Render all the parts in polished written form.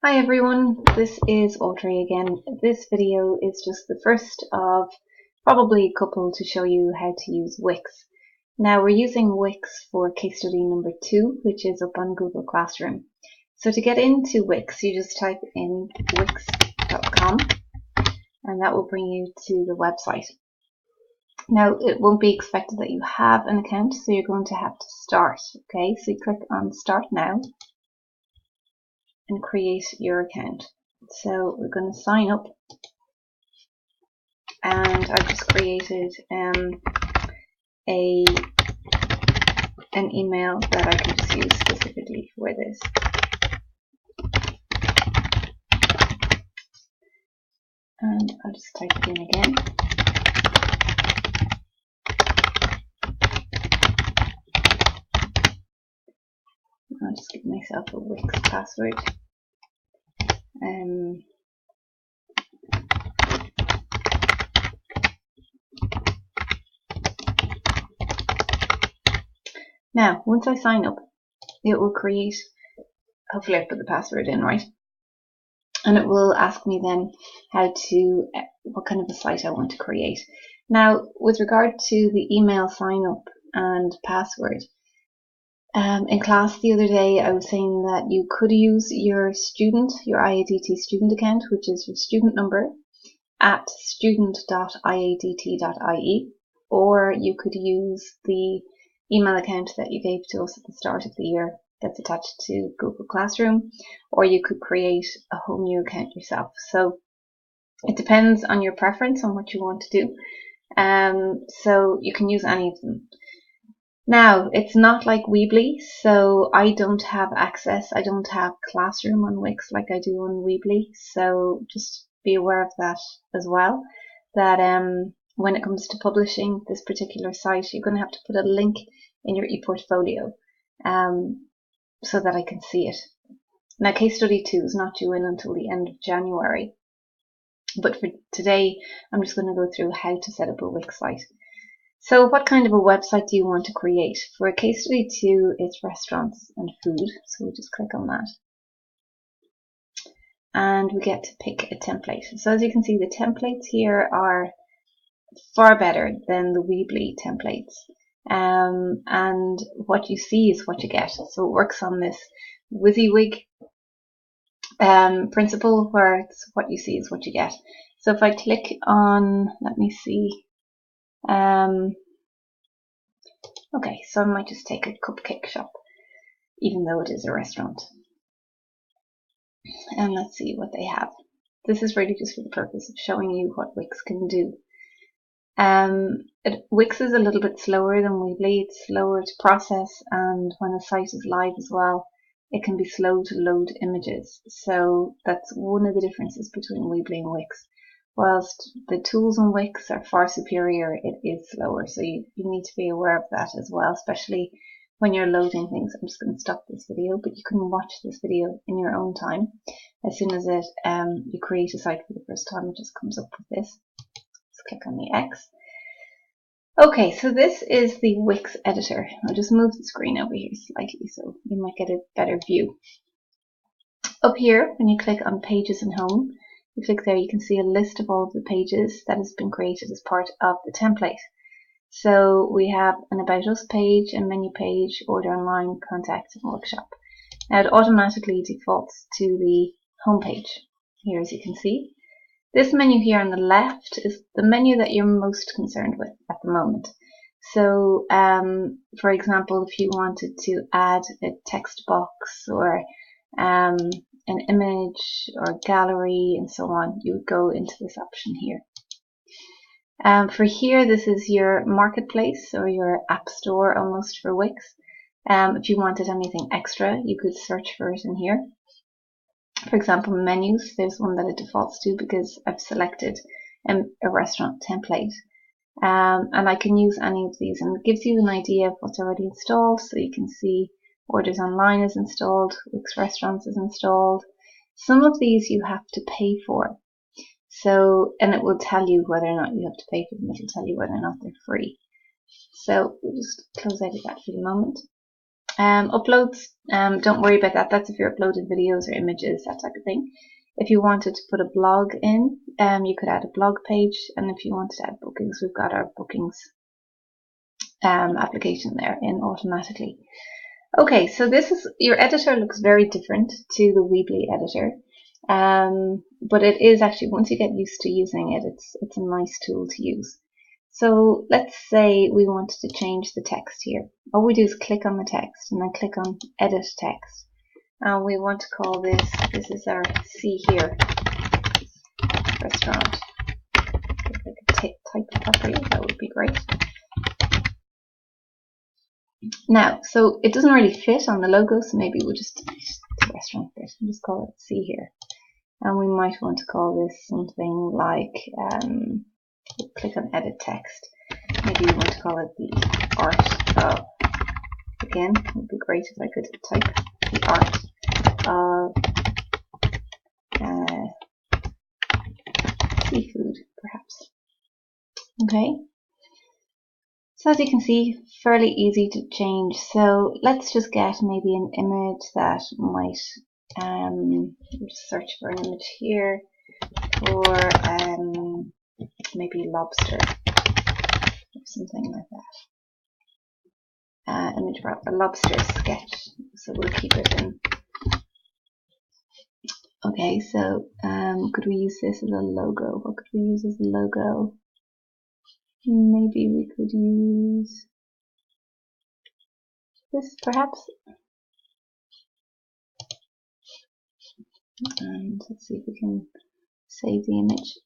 Hi everyone, this is Audrey again. This video is just the first of probably a couple to show you how to use Wix. Now we're using Wix for case study number 2, which is up on Google Classroom. So to get into Wix, you just type in wix.com and that will bring you to the website. Now it won't be expected that you have an account, so you're going to have to start. Okay, so you click on Start Now and create your account. So we're going to sign up, and I've just created an email that I can just use specifically for this. And I'll just type it in again. I'll just give myself a Wix password. Now, once I sign up, it will create, hopefully I put the password in right, and it will ask me then what kind of a site I want to create. Now, with regard to the email sign up and password, in class the other day I was saying that you could use your IADT student account, which is your student number, at student.iadt.ie, or you could use the email account that you gave to us at the start of the year that's attached to Google Classroom, or you could create a whole new account yourself. So it depends on your preference on what you want to do. So you can use any of them. Now, it's not like Weebly, so I don't have access. I don't have Classroom on Wix like I do on Weebly, so just be aware of that as well, that when it comes to publishing this particular site, you're going to have to put a link in your ePortfolio so that I can see it. Now, case study 2 is not due in until the end of January, but for today I'm just going to go through how to set up a Wix site. So what kind of a website do you want to create? For case study 2, it's restaurants and food, so we'll just click on that. And we get to pick a template. So as you can see, the templates here are far better than the Weebly templates. And what you see is what you get. So it works on this WYSIWYG principle, where it's what you see is what you get. So if I click on, let me see, okay, so I might just take a cupcake shop, even though it is a restaurant. And let's see what they have. This is really just for the purpose of showing you what Wix can do. Wix is a little bit slower than Weebly. It's slower to process, and when a site is live as well, it can be slow to load images. So that's one of the differences between Weebly and Wix. Whilst the tools on Wix are far superior, it is slower. So you need to be aware of that as well, especially when you're loading things. I'm just going to stop this video, but you can watch this video in your own time. As soon as you create a site for the first time, it just comes up with this. Let's click on the X. Okay, so this is the Wix editor. I'll just move the screen over here slightly so you might get a better view. Up here, when you click on Pages and Home, you click there, you can see a list of all of the pages that has been created as part of the template. So we have an About Us page, a menu page, Order Online, Contact, and Workshop. Now it automatically defaults to the home page here, as you can see. This menu here on the left is the menu that you're most concerned with at the moment. So, for example, if you wanted to add a text box or an image or gallery and so on, you would go into this option here. For here, this is your marketplace or your app store almost for Wix. If you wanted anything extra, you could search for it in here. For example, menus, there's one that it defaults to because I've selected a restaurant template. And I can use any of these, and it gives you an idea of what's already installed. So you can see Orders Online is installed, Wix Restaurants is installed. Some of these you have to pay for. So, and it will tell you whether or not you have to pay for them. It will tell you whether or not they're free. So we'll just close out of that for the moment. Uploads, don't worry about that. That's if you're uploading videos or images, that type of thing. If you wanted to put a blog in, you could add a blog page. And if you wanted to add bookings, we've got our bookings application there in automatically. Okay, so this is, your editor looks very different to the Weebly editor. But it is actually, once you get used to using it, it's a nice tool to use. So let's say we wanted to change the text here. All we do is click on the text and then click on edit text. And we want to call this is our Seahere restaurant. If I could type it properly, that would be great. Now, so it doesn't really fit on the logo, so maybe we'll just the restaurant bit and just call it Seahere. And we might want to call this something like, click on edit text. Maybe we want to call it the art of, again, it would be great if I could type the art of seafood, perhaps. Okay. So as you can see, fairly easy to change. So let's just get maybe an image that might, just search for an image here for maybe lobster or something like that. Image for a lobster sketch. So we'll keep it in. Okay, so could we use this as a logo? What could we use as a logo? Maybe we could use this perhaps. And let's see if we can save the image.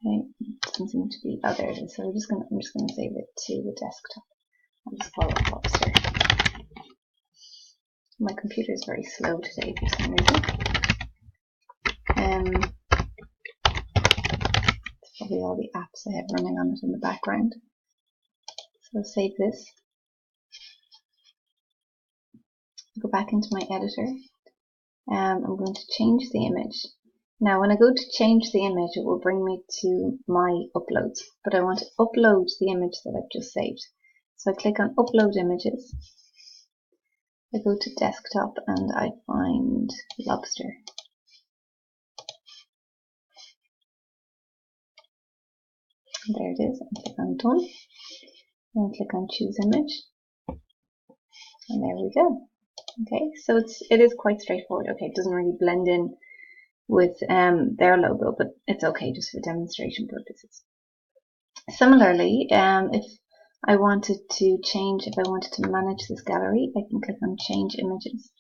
Okay, it doesn't seem to be, oh there it is. So I'm just gonna save it to the desktop. I'll just call it lobster. My computer is very slow today for some reason. It's probably all the apps I have running on it in the background. So I'll save this. Go back into my editor. I'm going to change the image. Now when I go to change the image, it will bring me to my uploads, but I want to upload the image that I've just saved. So I click on upload images. I go to desktop and I find lobster. And there it is. I click on done. And I click on choose image. And there we go. Okay, so it is quite straightforward. Okay, it doesn't really blend in with their logo, but it's okay just for demonstration purposes. Similarly, if I wanted to manage this gallery, I can click on change images.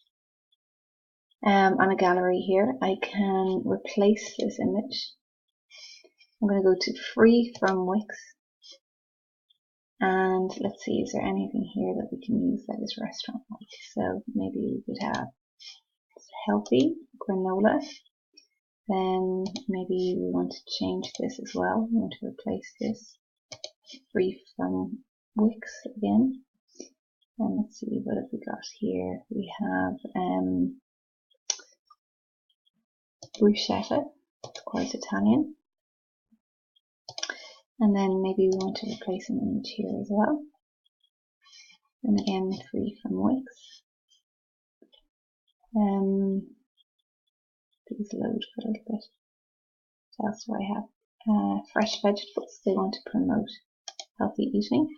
On a gallery here, I can replace this image. I'm going to go to free from Wix. And let's see, is there anything here that we can use that is restaurant like? So maybe we could have healthy granola. Then maybe we want to change this as well. We want to replace this free from Wix again. And let's see, what have we got here? We have bruschetta, it's quite Italian. And then maybe we want to replace an image here as well. And again, free from Wix. Please load for a little bit. What else do I have? Fresh vegetables. They want to promote healthy eating.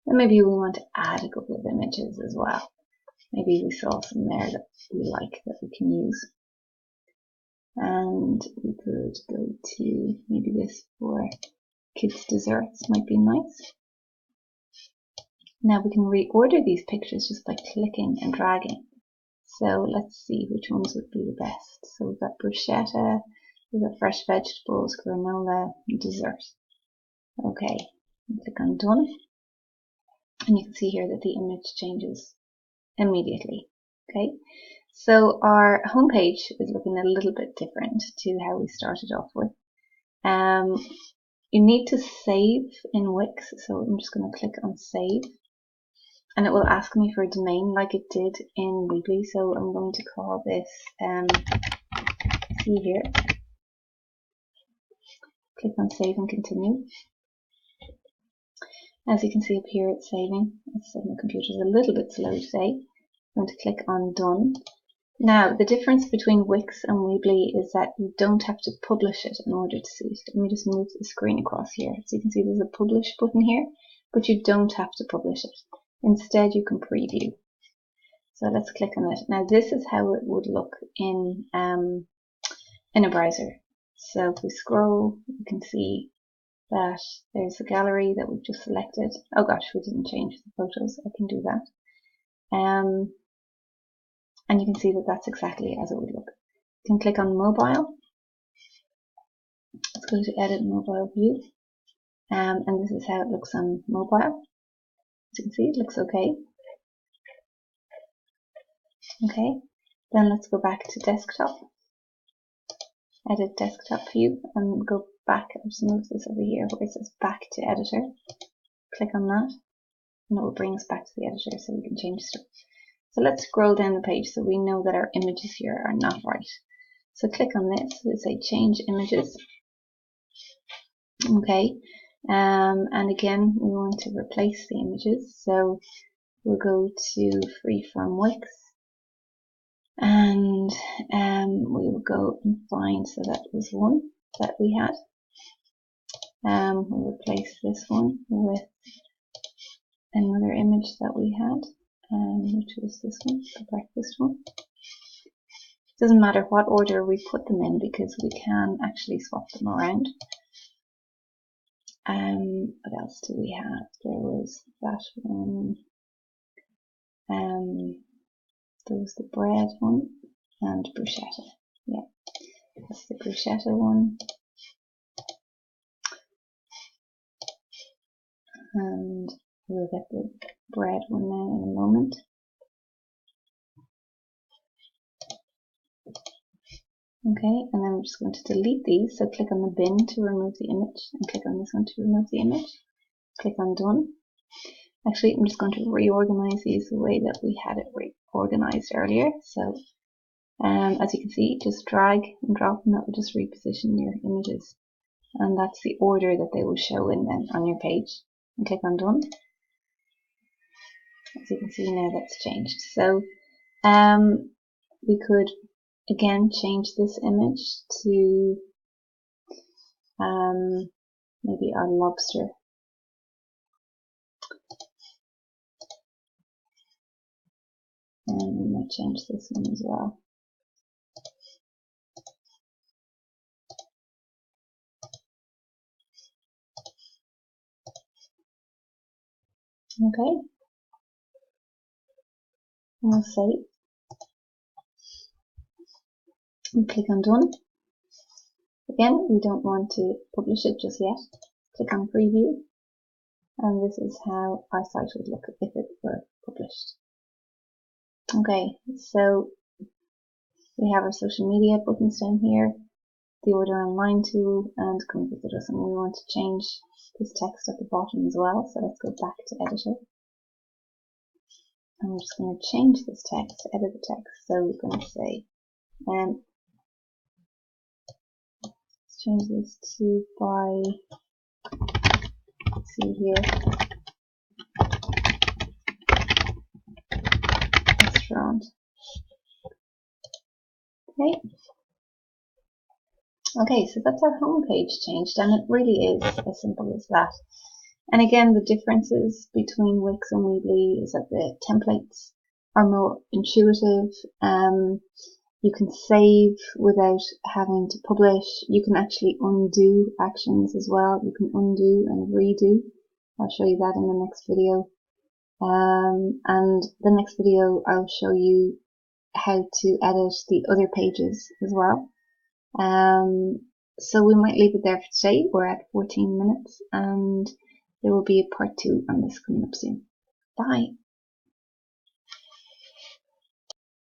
And maybe we want to add a couple of images as well. Maybe we saw some there that we like that we can use. And we could go to maybe this for kids' desserts, might be nice. Now we can reorder these pictures just by clicking and dragging. So let's see which ones would be the best. So we've got bruschetta, we've got fresh vegetables, granola, and dessert. Okay, click on done. And you can see here that the image changes immediately. Okay, so our home page is looking a little bit different to how we started off with. You need to save in Wix, so I'm just going to click on save. And it will ask me for a domain like it did in Weebly, so I'm going to call this Seahere. Click on save and continue. As you can see up here, it's saving. As I said, my computer's a little bit slow today. I'm going to click on done. Now, the difference between Wix and Weebly is that you don't have to publish it in order to see it. Let me just move the screen across here. So you can see there's a publish button here, but you don't have to publish it. Instead, you can preview. So let's click on it. Now, this is how it would look in a browser. So if we scroll, you can see that there's the gallery that we've just selected. Oh gosh, we didn't change the photos. I can do that. And you can see that that's exactly as it would look. You can click on mobile. Let's go to edit mobile view. And this is how it looks on mobile. As you can see, it looks okay. Okay, then let's go back to desktop. Edit desktop view and go back. I'll just move this over here where it says back to editor. Click on that and it will bring us back to the editor so we can change stuff. So let's scroll down the page so we know that our images here are not right. So click on this, we say change images. Okay, and again we want to replace the images, so we'll go to Freeform Wix and we will go and find, so that was one that we had. We'll replace this one with another image that we had. Which was this one, the breakfast one. It doesn't matter what order we put them in because we can actually swap them around. What else do we have? There was that one. There was the bread one and bruschetta. Yeah, that's the bruschetta one. And we'll get the bread one now in a moment. Okay, and then we're just going to delete these. So click on the bin to remove the image and click on this one to remove the image. Click on done. Actually, I'm just going to reorganize these the way that we had it reorganized earlier. So as you can see, just drag and drop and that will just reposition your images. And that's the order that they will show in then on your page. And click on done. As you can see now that's changed. So we could again change this image to maybe our lobster. And we might change this one as well. Okay. And we'll save. And click on done. Again, we don't want to publish it just yet. Click on preview. And this is how our site would look if it were published. Okay, so we have our social media buttons down here, the order online tool, and come visit us. And we want to change this text at the bottom as well. So let's go back to editor. And we're just going to change this text, edit the text. So we're going to say, let's change this to by Seahere restaurant. Okay, so that's our home page changed, and it really is as simple as that. And again, the differences between Wix and Weebly is that the templates are more intuitive. You can save without having to publish. You can actually undo actions as well. You can undo and redo. I'll show you that in the next video. And the next video I'll show you how to edit the other pages as well. So we might leave it there for today. We're at 14 minutes and there will be a part 2 on this coming up soon. Bye.